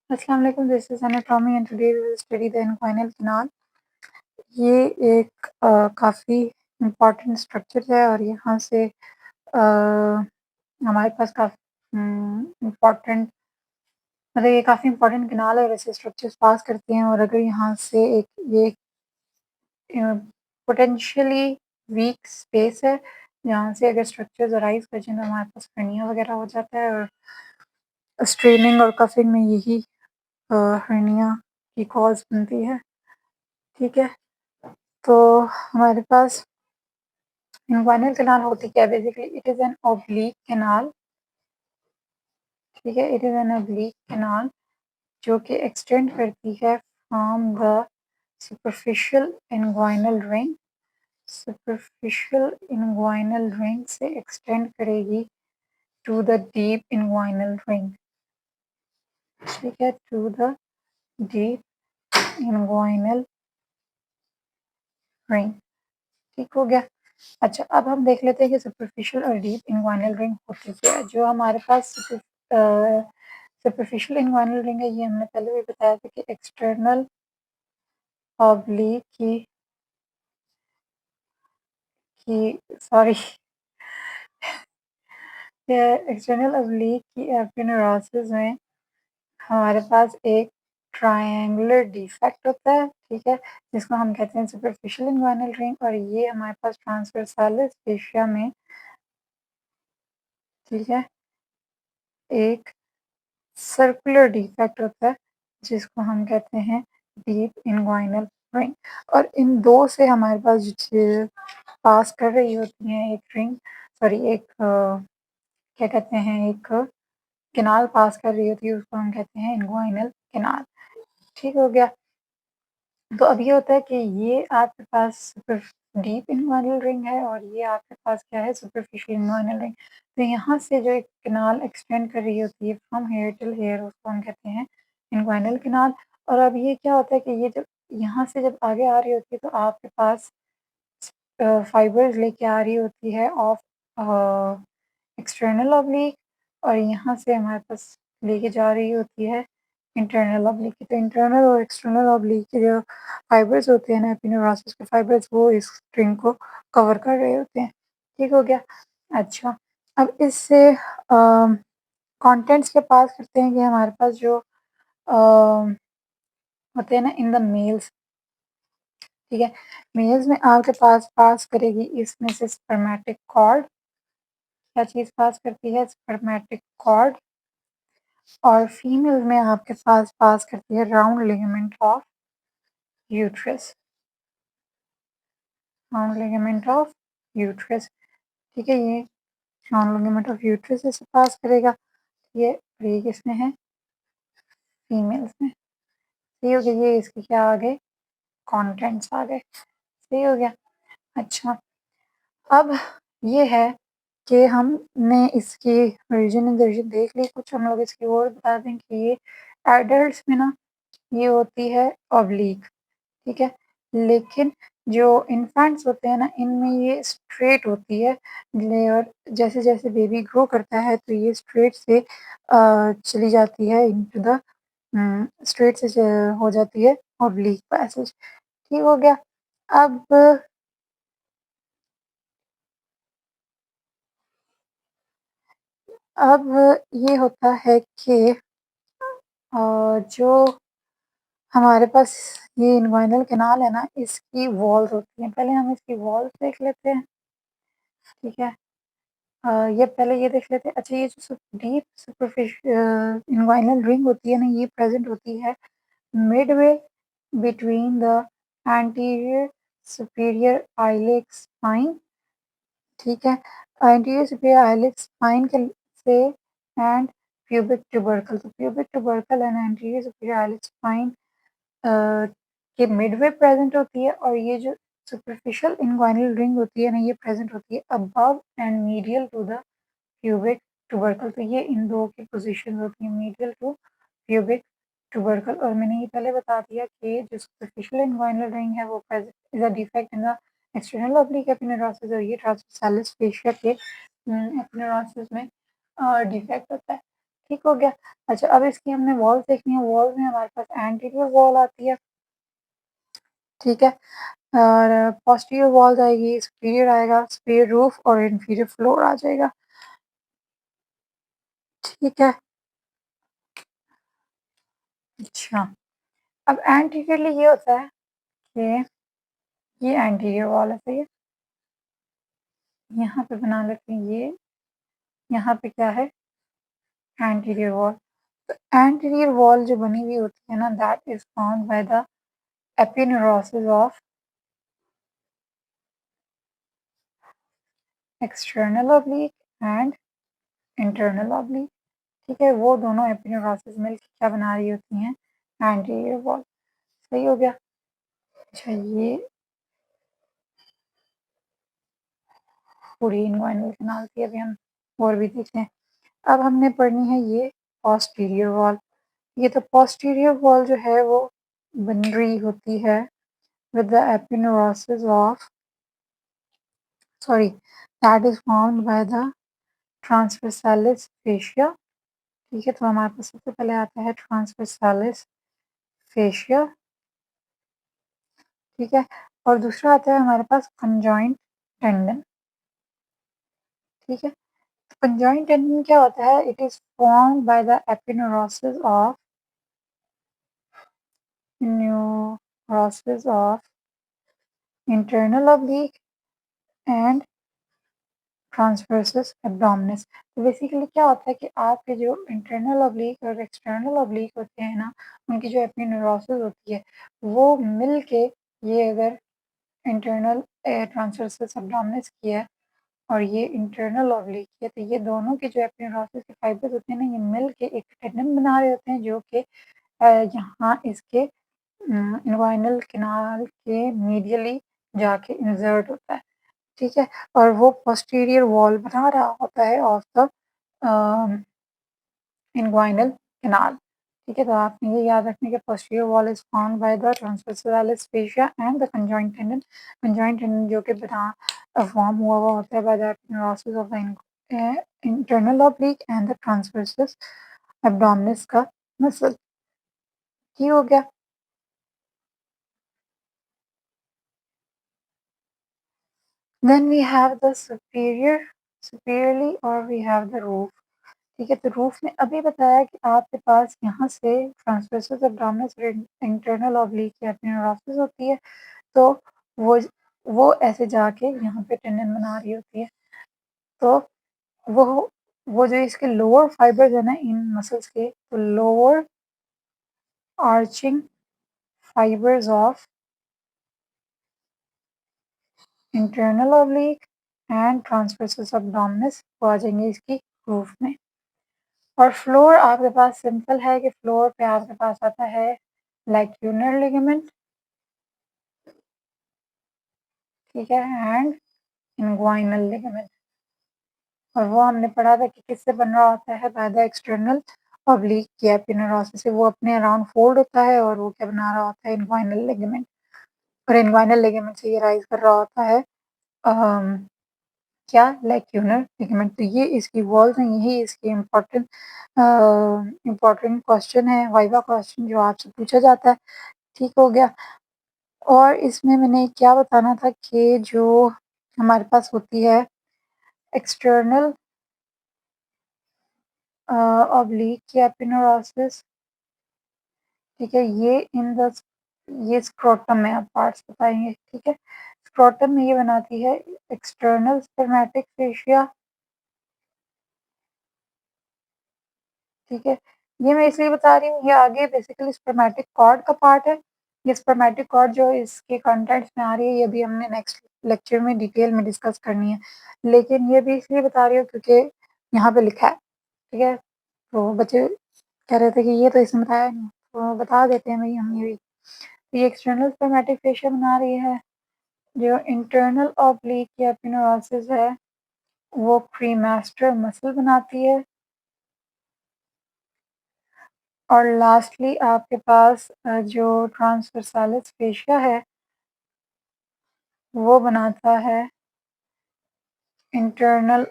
अस्सलाम वालेकुम, this is anatomy and today we will study the inguinal canal. ये एक काफ़ी इम्पोर्टेंट स्ट्रक्चर है और यहाँ से हमारे पास काफ़ी इम्पोर्टेंट मतलब ये काफ़ी इम्पोर्टेंट कैनाल है और ऐसे स्ट्रक्चर्स पास करते हैं। और अगर यहाँ से एक ये पोटेंशियली वीक स्पेस है जहाँ से अगर स्ट्रक्चर्स अराइज कर जाए तो हमारे पास हर्निया वगैरह हो जाता है। और स्ट्रेनिंग और कफिंग में यही हर्निया की कॉज बनती है। ठीक है, तो हमारे पास इन्ग्वाइनल कैनाल होती क्या है? Basically it is an oblique canal. ठीक है, it is an oblique canal जो कि एक्सटेंड करती है from the superficial inguinal ring. Superficial inguinal ring से एक्सटेंड करेगी to the deep inguinal ring. ठीक है, to the deep inguinal ring. ठीक हो गया। अच्छा, अब हम देख लेते हैं कि सुपरफिशियल और डीप इन्ग्वाइनल रिंग होती क्या है। जो हमारे पास सुपरफिशियल इन्ग्वाइनल रिंग है, ये हमने पहले भी बताया था कि एक्सटर्नल ऑब्लिक की सॉरी एक्सटर्नल ऑब्लिक की एपिनेरोसिस में हमारे पास एक ट्रायंगुलर डिफेक्ट होता है। ठीक है, जिसको हम कहते हैं सुपरफिशियल इन्ग्वाइनल रिंग। और ये हमारे पास ट्रांसवर्सालिस फेशिया में, ठीक है, एक सर्कुलर डिफेक्ट होता है जिसको हम कहते हैं डीप इन्ग्वाइनल रिंग। और इन दो से हमारे पास जो चीज़ पास कर रही होती है एक रिंग, सॉरी एक क्या कहते हैं, एक कैनाल पास कर रही होती है, उसको हम कहते हैं इन्ग्वाइनल कैनाल। ठीक हो गया। तो अब ये होता है कि ये आपके पास सुपर डीप इन्ग्वाइनल रिंग है और ये आपके पास क्या है, सुपरफिशियल इन्ग्वाइनल रिंग। तो यहाँ से जो एक कैनाल एक्सटेंड कर रही होती है फ्रॉम हेयर टिल हेयर, उसको हम कहते हैं इन्ग्वाइनल कैनाल। और अब ये क्या होता है कि ये जब यहाँ से जब आगे आ रही होती है तो आपके पास फाइबर्स लेके आ रही होती है ऑफ एक्सटर्नल ऑब्लिक, और यहाँ से हमारे पास लेके जा रही होती है इंटरनल ऑब्लिक की। तो इंटरनल और एक्सटर्नल ऑब्लिक के जो फाइबर्स होते हैं ना, एपिनेरोसिस के फाइबर्स, वो इस स्ट्रिंग को कवर कर रहे होते हैं। ठीक हो गया। अच्छा, अब इससे कंटेंट्स के पास करते हैं कि हमारे पास जो होते हैं ना इन द मेल्स। ठीक है, मेल्स में आपके पास पास करेगी इसमें से स्पर्मेटिक कॉर्ड। क्या चीज़ पास करती है? Spermatic cord. और फीमेल में आपके पास पास करती है round ligament of uterus. Round ligament of uterus. ठीक है, ये राउंड लिगामेंट ऑफ यूट्रस से पास करेगा। ये किसमें है? फीमेल्स में। सही हो गया, ये इसके क्या आ गए? कॉन्टेंट्स आ गए। सही हो गया। अच्छा, अब ये है कि हमने इसकी रीजन एंड रीजन देख ली। कुछ हम लोग इसकी और बता दें कि ये एडल्ट्स में ना ये होती है ऑब्लिक। ठीक है, लेकिन जो इन्फेंट्स होते हैं ना, इनमें ये स्ट्रेट होती है। और जैसे जैसे बेबी ग्रो करता है तो ये स्ट्रेट से चली जाती है इनटू द स्ट्रेट से हो जाती है ऑब्लिक पैसेज। ठीक हो गया। अब अब ये होता है कि जो हमारे पास ये इन्ग्वाइनल कैनाल है ना, इसकी वॉल्स होती हैं। पहले हम इसकी वॉल्स देख लेते हैं। ठीक है, ये पहले ये देख लेते हैं। अच्छा, ये जो डीप इन्ग्वाइनल रिंग होती है ना, ये प्रेजेंट होती है midway between the anterior superior iliac spine. ठीक है, एंटीरियर सुपीरियर आइलेक स्पाइन के से एंड प्यूबिक ट्यूबरकल। तो pubic tubercle and anterior superior iliac spine के मिडवे प्रेजेंट होती है। और ये जो सुपरफिशियल इन्ग्वाइनल रिंग होती है ना, ये प्रेजेंट होती है above and medial to the pubic tubercle. तो ये इन दो की पोजीशन होती है, मीडियल टू प्यूबिक ट्यूबरकल। और मैंने ये पहले बता दिया कि जो सुपरफिशियल इन्ग्वाइनल रिंग है वो is a defect in the external oblique aponeurosis, और ये ट्रांसवर्सालिस फेशिया के एपिनेरोसिस में डिफेक्ट होता है। ठीक हो गया। अच्छा, अब इसकी हमने वॉल्स देखनी है। वॉल्स में हमारे पास एंटीरियर वॉल आती है, ठीक है, और पोस्टीरियर वॉल्स आएगी, सुपीरियर आएगा, सुपीरियर रूफ और इंफीरियर फ्लोर आ जाएगा, ठीक है। अच्छा, अब एंटीरियरली ये होता है कि ये एंटीरियर वॉल है, सही है। यहाँ पे बना लेते हैं ये, यहाँ पे क्या है, एंटीरियर वॉल। तो एंटीरियर वॉल जो बनी हुई होती है ना, that is formed by the aponeurosis of external oblique and internal oblique, ठीक है। वो दोनों एपिनेरोसिस मिलकर क्या बना रही होती हैं, एंटीरियर वॉल, सही हो गया। अच्छा, ये पूरी इनगुइनल कैनाल की अभी हम और भी देखते हैं। अब हमने पढ़नी है ये पोस्टीरियर वॉल। ये तो पोस्टीरियर वॉल जो है वो बन रही होती है with the epineuritis of, sorry, that is formed by the transversalis fascia, ठीक है। तो हमारे पास सबसे पहले आता है transversalis fascia, ठीक है, और दूसरा आता है हमारे पास conjoint tendon, ठीक है। तो conjoint tendon क्या होता है, it is formed by the neurosis of internal oblique and transversus abdominis. तो बेसिकली क्या होता है कि आपके जो इंटरनल ऑब्लिक और एक्सटर्नल ऑब्लिक होते हैं ना, उनकी जो एपिनेरोसिस होती है वो मिल के, ये अगर इंटरनल ट्रांसवर्सस एब्डोमिनस की है और ये इंटरनल ऑब्लिक की है, तो ये दोनों की जो एपिनेरोसिस के फाइबर्स होते हैं ना, ये मिल के एक टेंडन बना रहे होते हैं, जो कि यहाँ इसके इनग्वाइनल कैनाल के मीडियली जाके इंसर्ट होता है, ठीक है। और वो पोस्टीरियर वॉल बना रहा होता है ऑफ द इनग्वाइनल कैनाल, ठीक है। तो आपने ये याद रखने के posterior wall is found by the transversus fascia and the conjoint tendon. Conjoint tendon जो कि बना फॉर्म हुआ हुआ होता है by the aponeurosis of the internal oblique and the transversus abdominis का मसल, ठीक हो गया। Then we have the superiorly और we have the roof, ठीक है। तो रूफ में अभी बताया कि आपके पास यहाँ से ट्रांसवर्सस एब्डोमिनस और इंटरनल ऑब्लिक की एपिनेरोसिस होती है, तो वो वो ऐसे जाके यहाँ पे टेंडन बना रही होती है। तो वो वो जो इसके लोअर फाइबर्स है ना इन मसल्स के, तो lower arching fibres of internal oblique and transversus abdominis वो आ जाएंगे इसकी रूफ में। और फ्लोर आपके पास सिंपल है कि फ्लोर पे आपके पास आता है लैक्यूनर लिगामेंट, ठीक है, एंड इनग्वाइनल लिगामेंट। और वो हमने पढ़ा था कि किससे बन रहा होता है, बाय द एक्सटर्नल ऑब्लिक की एपिनेरोसिस से वो अपने अराउंड फोल्ड होता है और वो क्या बना रहा होता है, इनग्वाइनल लिगामेंट। और इनग्वाइनल लिगामेंट से ये राइज कर रहा होता है क्या, लैक्यूनर लिगामेंट। तो ये इसकी वॉल्स हैं, यही इसकी इम्पोर्टेंट क्वेश्चन है, वाइवा क्वेश्चन जो आपसे पूछा जाता है, ठीक हो गया। और इसमें मैंने क्या बताना था कि जो हमारे पास होती है एक्सटर्नल ऑब्लिक की एपिनेरोसिस, ठीक है, ये स्क्रोटम में आप पार्ट्स बताएंगे, ठीक है। स्क्रोटम में ये बनाती है एक्सटर्नल स्पर्मेटिक फेशिया, ठीक है। ये मैं इसलिए बता रही हूँ, ये आगे बेसिकली स्पर्मेटिक कॉर्ड का पार्ट है। ये स्पर्मेटिक कॉर्ड जो इसके कंटेंट्स में आ रही है, ये भी हमने नेक्स्ट लेक्चर में डिटेल में डिस्कस करनी है, लेकिन ये भी इसलिए बता रही हूँ क्योंकि यहाँ पे लिखा है, ठीक है। तो बच्चे कह रहे थे कि ये तो इसने बताया नहीं, तो बता देते हैं भाई हम ये भी। तो ये एक्सटर्नल स्पर्मेटिक फेशिया बना रही है। जो इंटरनल ऑब्लिक की एपिनेरोसिस है वो क्रीमास्टर मसल बनाती है। और लास्टली आपके पास जो ट्रांसवर्सालिस फेशिया है वो बनाता है इंटरनल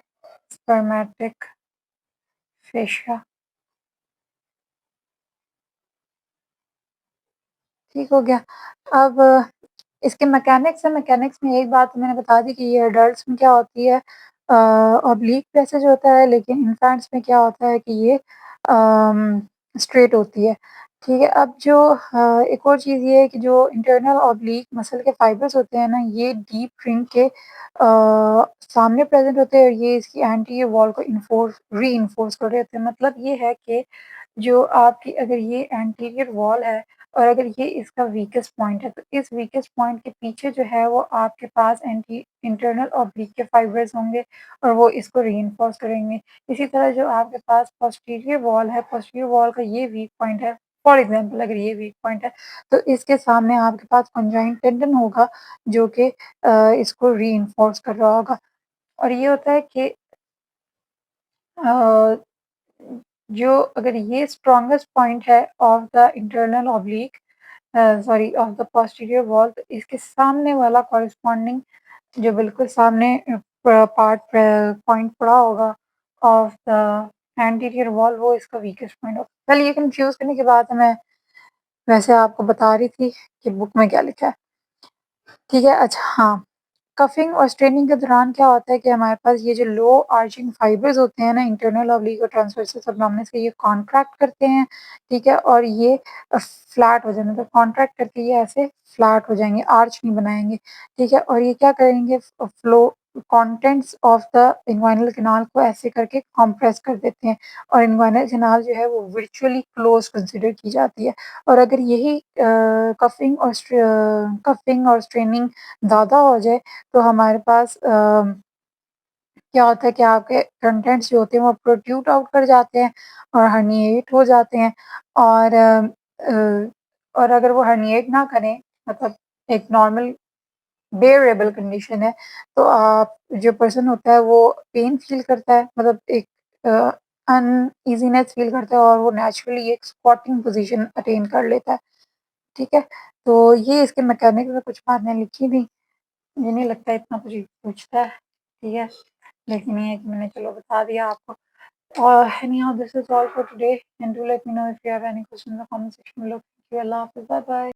स्पर्मेटिक फेशिया, ठीक हो गया। अब इसके मैकेनिक्स है, मैकेनिक्स में एक बात तो मैंने बता दी कि ये एडल्ट्स में क्या होती है, ऑब्लीक पैसेज होता है, लेकिन इन्फेंट्स में क्या होता है कि ये स्ट्रेट होती है। ठीक है, अब जो एक और चीज़ ये है कि जो इंटरनल ऑब्लीक मसल के फाइबर्स होते हैं ना, ये डीप रिंग के सामने प्रेज़ेंट होते हैं और ये इसकी एंटीरियर वॉल को रीइंफोर्स कर रहे होते हैं। मतलब ये है कि जो आपकी अगर ये एंटीरियर वॉल है और अगर ये इसका वीकेस्ट पॉइंट है, तो इस वीकेस्ट पॉइंट के पीछे जो है वो आपके पास एंटी इंटरनल ऑब्लिक के फाइबर्स होंगे और वो इसको रीइंफोर्स करेंगे। इसी तरह जो आपके पास पोस्टीरियर वॉल है, पोस्टीरियर वॉल का ये वीक पॉइंट है, फॉर एग्ज़ाम्पल अगर ये वीक पॉइंट है, तो इसके सामने आपके पास कंजाइंट टेंडन होगा जो कि इसको रीइंफोर्स कर रहा होगा। और ये होता है कि अ, जो अगर ये स्ट्रॉन्गेस्ट पॉइंट है of the internal oblique sorry of the posterior wall, तो इसके सामने वाला कॉरेस्पॉन्डिंग जो बिल्कुल सामने पार्ट पॉइंट पड़ा होगा ऑफ द एंटीरियर वॉल, वो इसका वीकेस्ट पॉइंट होगा। चलिए, ये कंफ्यूज करने की बात है, मैं वैसे आपको बता रही थी कि बुक में क्या लिखा है। ठीक है, अच्छा हाँ, कफिंग और स्ट्रेनिंग के दौरान क्या होता है कि हमारे पास ये जो लो आर्चिंग फाइबर्स होते हैं ना, इंटरनल ऑब्लिक और ट्रांसवर्सल एब्डोमिनल के, ये कॉन्ट्रैक्ट करते हैं। ठीक है, और ये फ्लैट हो जाएंगे, तो कॉन्ट्रैक्ट करके ये ऐसे फ्लैट हो जाएंगे, आर्च नहीं बनाएंगे। ठीक है, और ये क्या करेंगे, flow contents of the inguinal canal को ऐसे करके कंप्रेस कर देते हैं और इन्वाइनल कैनाल जो है वो वर्चुअली क्लोज कंसिडर की जाती है। और अगर यही कफिंग और स्ट्रेनिंग ज़्यादा हो जाए, तो हमारे पास क्या होता है कि आपके कंटेंट्स जो होते हैं वो प्रोट्रूड आउट कर जाते हैं और हर्निएट हो जाते हैं। और और अगर वो हर्निएट ना करें, मतलब एक नॉर्मल बेयरेबल कंडीशन है, तो आप जो पर्सन होता है वो पेन फ़ील करता है, मतलब एक अनईज़ीनेस फ़ील करता है और वो नेचुरली एक स्क्वाटिंग पोज़ीशन अटेन कर लेता है। ठीक है? तो ये इसके मैकेनिक्स में कुछ बातें लिखी थी, मुझे नहीं लगता इतना कुछ पूछता है, ठीक है? लेकिन ये है कि मैंने चलो बता दिया आपको। Anyhow, this is all for today, and do let me know if you have any questions or comments section below. Thank you. Allah Hafiz. Bye bye.